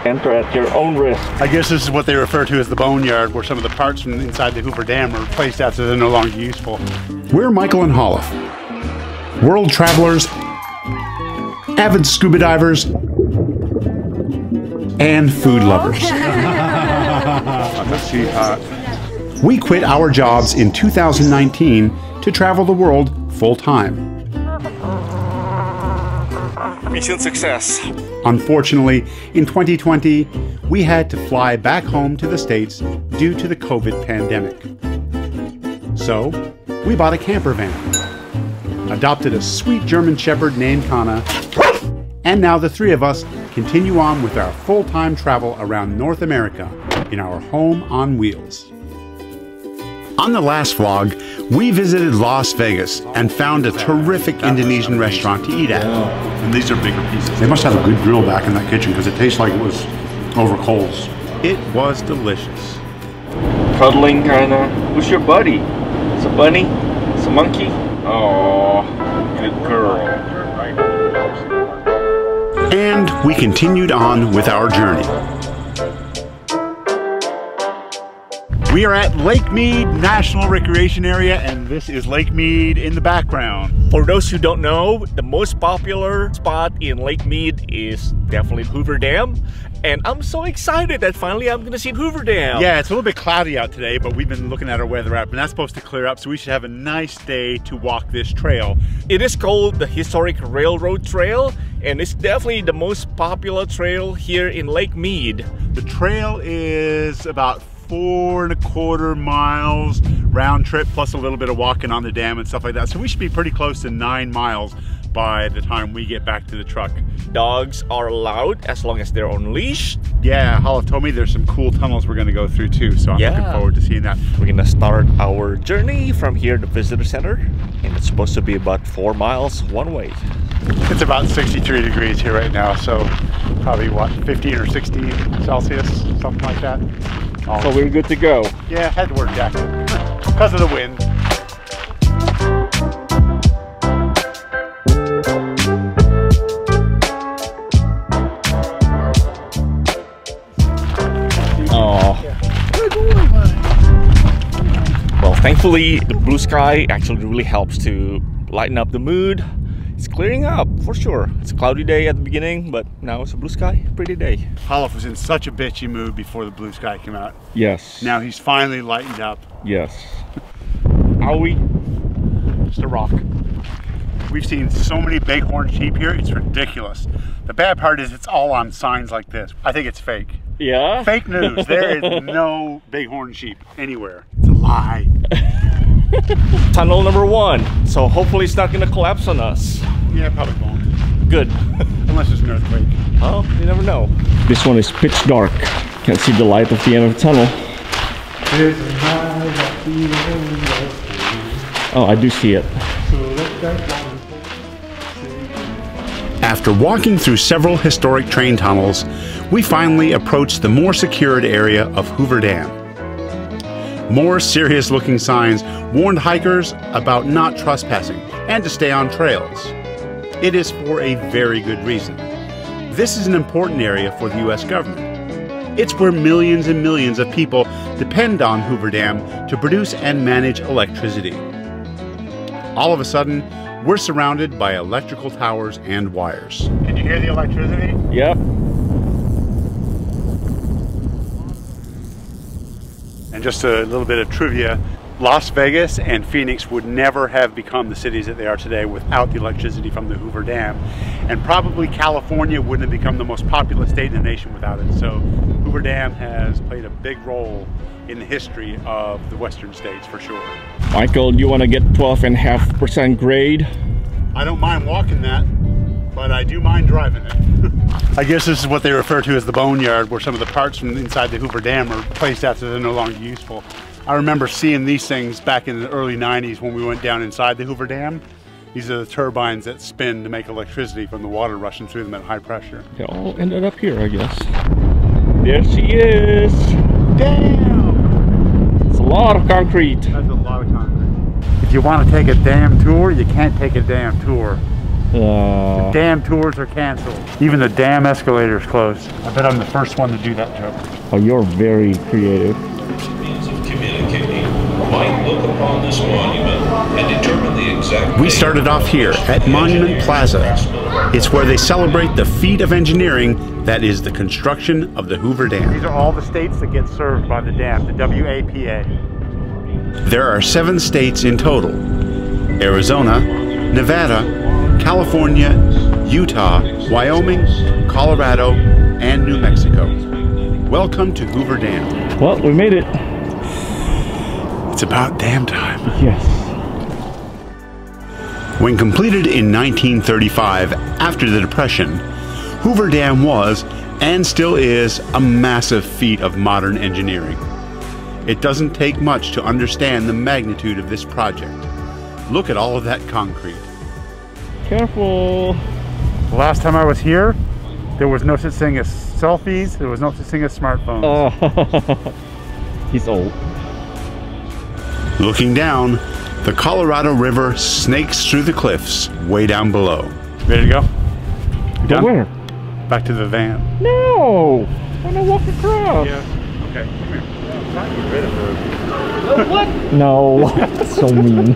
Enter at your own risk. I guess this is what they refer to as the boneyard, where some of the parts from inside the Hoover Dam are placed after they're no longer useful. We're Michael and Halef, world travelers, avid scuba divers, and food lovers. We quit our jobs in 2019 to travel the world full-time. Mission success. Unfortunately, in 2020, we had to fly back home to the States due to the COVID pandemic. So, we bought a camper van, adopted a sweet German Shepherd named Kana, and now the three of us continue on with our full-time travel around North America in our home on wheels. On the last vlog, we visited Las Vegas and found a terrific Indonesian restaurant to eat at. And these are bigger pieces. They must have a good grill back in that kitchen because it tastes like it was over coals. It was delicious. Cuddling kinda. Who's your buddy? It's a bunny? It's a monkey? Oh, good girl. And we continued on with our journey. We are at Lake Mead National Recreation Area, and this is Lake Mead in the background. For those who don't know, the most popular spot in Lake Mead is definitely Hoover Dam. And I'm so excited that finally I'm gonna see Hoover Dam. Yeah, it's a little bit cloudy out today, but we've been looking at our weather app and that's supposed to clear up, so we should have a nice day to walk this trail. It is called the Historic Railroad Trail, and it's definitely the most popular trail here in Lake Mead. The trail is about 4.25 miles round trip, plus a little bit of walking on the dam and stuff like that. So we should be pretty close to 9 miles by the time we get back to the truck. Dogs are allowed as long as they're on leash. Yeah, Halef told me there's some cool tunnels we're gonna go through too, so I'm looking forward to seeing that. We're gonna start our journey from here to Visitor Center, and it's supposed to be about 4 miles one way. It's about 63 degrees here right now, so probably what, 15 or 16 Celsius, something like that. So we're good to go. Yeah, had to wear a jacket because of the wind. Well, thankfully, the blue sky actually really helps to lighten up the mood. It's clearing up for sure. It's a cloudy day at the beginning, but now it's a blue sky, pretty day. Halef was in such a bitchy mood before the blue sky came out. Yes. Now he's finally lightened up. Yes. Are we? Just a rock. We've seen so many bighorn sheep here, it's ridiculous. The bad part is it's all on signs like this. I think it's fake. Yeah? Fake news. There is no bighorn sheep anywhere. It's a lie. Tunnel number 1. So hopefully it's not gonna collapse on us. Yeah, probably won't. Good. Unless there's an earthquake. Oh, you never know. This one is pitch dark. Can't see the light at the end of the tunnel. Oh, I do see it. After walking through several historic train tunnels, we finally approached the more secured area of Hoover Dam. More serious-looking signs warned hikers about not trespassing and to stay on trails. It is for a very good reason. This is an important area for the U.S. government. It's where millions and millions of people depend on Hoover Dam to produce and manage electricity. All of a sudden, we're surrounded by electrical towers and wires. Can you hear the electricity? Yep. And just a little bit of trivia, Las Vegas and Phoenix would never have become the cities that they are today without the electricity from the Hoover Dam. And probably California wouldn't have become the most populous state in the nation without it. So Hoover Dam has played a big role in the history of the western states for sure. Michael, you want to get 12.5% grade? I don't mind walking that, but I do mind driving it. I guess this is what they refer to as the boneyard, where some of the parts from inside the Hoover Dam are placed after they're no longer useful. I remember seeing these things back in the early 90s when we went down inside the Hoover Dam. These are the turbines that spin to make electricity from the water rushing through them at high pressure. They all ended up here, I guess. There she is! Damn! It's a lot of concrete. That's a lot of concrete. If you want to take a dam tour, you can't take a damn tour Dam tours are canceled. Even the dam escalator is closed. I bet I'm the first one to do that joke. Oh, you're very creative. Means of communicating might look upon this monument and determine the exact. We started off here at Monument Plaza. It's where they celebrate the feat of engineering that is the construction of the Hoover Dam. These are all the states that get served by the dam, the WAPA. There are 7 states in total: Arizona, Nevada, California, Utah, Wyoming, Colorado, and New Mexico. Welcome to Hoover Dam. Well, we made it. It's about dam time. Yes. When completed in 1935, after the Depression, Hoover Dam was, and still is, a massive feat of modern engineering. It doesn't take much to understand the magnitude of this project. Look at all of that concrete. Careful. The last time I was here, there was no such thing as selfies, there was no such thing as smartphones. He's old. Looking down, the Colorado River snakes through the cliffs way down below. Ready to go? Go where? Back to the van. No! I want to walk across. Yeah. Okay, come here. I'm trying to get rid of her. What? No. So mean.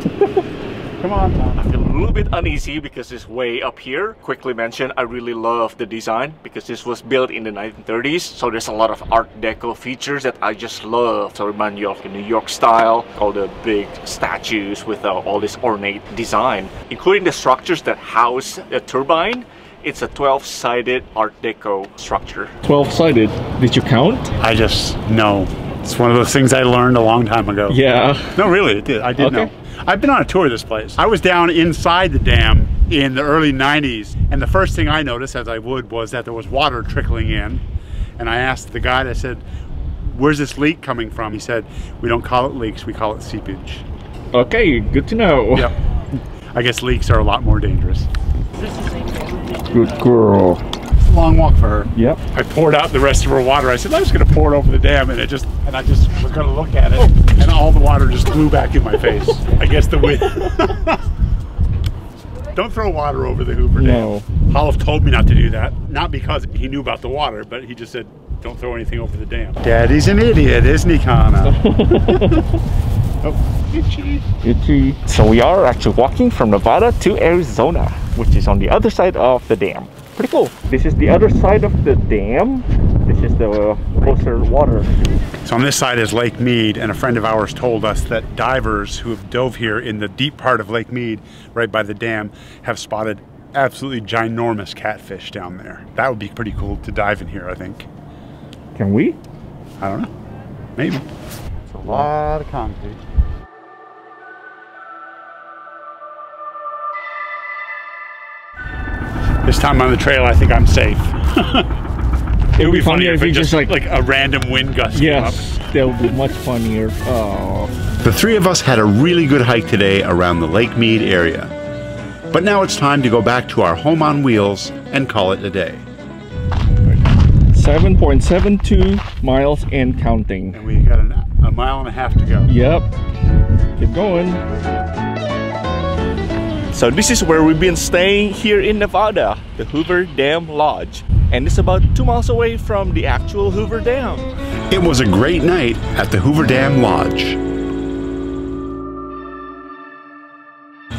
Come on. I feel a little bit uneasy because it's way up here. Quickly mention, I really love the design because this was built in the 1930s. So there's a lot of Art Deco features that I just love. To remind you of the New York style, all the big statues with all this ornate design, including the structures that house a turbine. It's a 12-sided Art Deco structure. 12-sided? Did you count? I just know. It's one of those things I learned a long time ago. Yeah. No, really, it did. I did know. I've been on a tour of this place. I was down inside the dam in the early 90s, and the first thing I noticed, as I would, was that there was water trickling in. And I asked the guide, I said, "Where's this leak coming from?" He said, "We don't call it leaks, we call it seepage." Okay, good to know. Yep. I guess leaks are a lot more dangerous. Good girl. It's a long walk for her. Yep. I poured out the rest of her water. I said I was going to pour it over the dam, and I just was going to look at it, and all the water just flew back in my face. I guess the wind. Don't throw water over the Hoover Dam. No. Halef told me not to do that, not because he knew about the water, but he just said, "Don't throw anything over the dam." Daddy's an idiot, isn't he, Connor? Oh, itchy. Itchy. So we are actually walking from Nevada to Arizona, which is on the other side of the dam. Pretty cool. This is the other side of the dam. This is the closer water. So on this side is Lake Mead, and a friend of ours told us that divers who have dove here in the deep part of Lake Mead, right by the dam, have spotted absolutely ginormous catfish down there. That would be pretty cool to dive in here, I think. Can we? I don't know. Maybe. It's a lot of concrete. This time on the trail, I think I'm safe. It would be funnier if it just like a random wind gust came up. Yes, that would be much funnier. Oh. The three of us had a really good hike today around the Lake Mead area. But now it's time to go back to our home on wheels and call it a day. 7.72 miles and counting. And we got a mile and a half to go. Yep. Keep going. So this is where we've been staying here in Nevada, the Hoover Dam Lodge. And it's about 2 miles away from the actual Hoover Dam. It was a great night at the Hoover Dam Lodge.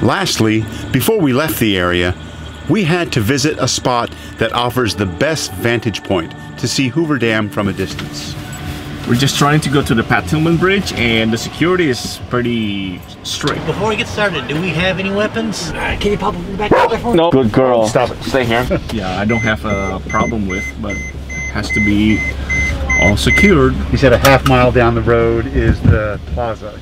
Lastly, before we left the area, we had to visit a spot that offers the best vantage point to see Hoover Dam from a distance. We're just trying to go to the Tillman Bridge, and the security is pretty strict. Before we get started, do we have any weapons? Can you pop them back there for me? No. Good girl. Stop it. Stay here. Yeah, I don't have a problem with, but it has to be all secured. He said a half mile down the road is the Plaza.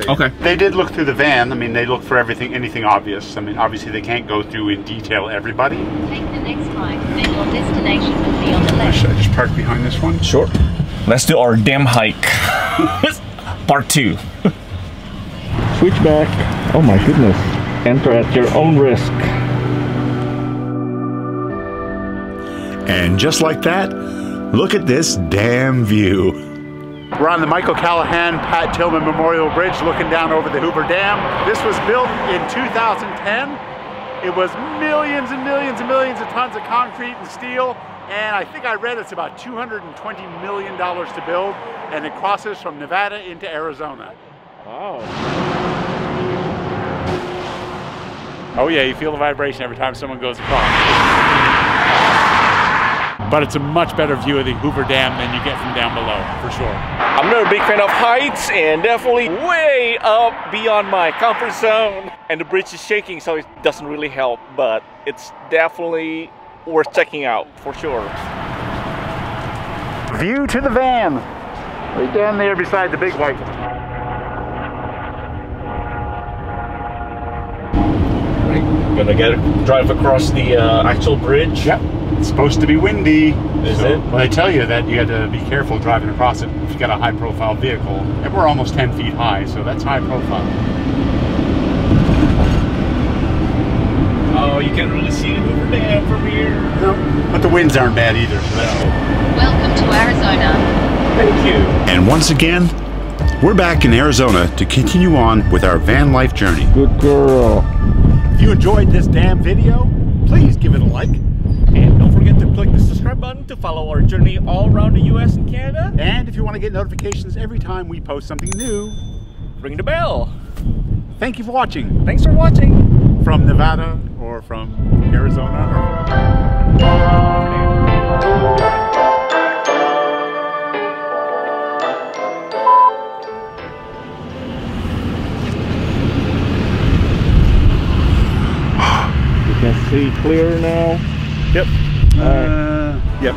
Okay. They did look through the van. I mean, they look for anything obvious. I mean, obviously they can't go through in detail everybody. Take the next right, and your destination will be on the left. Should I just park behind this one? Sure. Let's do our dam hike. Part 2. Switchback. Oh my goodness. Enter at your own risk. And just like that, look at this damn view. We're on the Michael Callahan Pat Tillman Memorial Bridge looking down over the Hoover Dam. This was built in 2010 It was millions and millions and millions of tons of concrete and steel, and I think I read it's about $220 million to build, and it crosses from Nevada into Arizona. Wow. Oh yeah, you feel the vibration every time someone goes across. But it's a much better view of the Hoover Dam than you get from down below, for sure. I'm not a big fan of heights, and definitely way up beyond my comfort zone. And the bridge is shaking, so it doesn't really help, but it's definitely worth checking out, for sure. View to the van, right down there beside the big white one. Gonna drive across the actual bridge. Yep. It's supposed to be windy. Is it? Well, they tell you that you got to be careful driving across it if you got a high-profile vehicle. And we're almost 10 feet high, so that's high profile. Oh, you can't really see the Hoover Dam from here. No, but the winds aren't bad either, so that's good. Welcome to Arizona. Thank you. And once again, we're back in Arizona to continue on with our van life journey. Good girl. If you enjoyed this damn video, please give it a like. And don't forget to click the subscribe button to follow our journey all around the US and Canada. And if you want to get notifications every time we post something new, Ring the bell. thank you for watching. Thanks for watching. From Nevada or from Arizona. You can see clear now. Yep. Yep.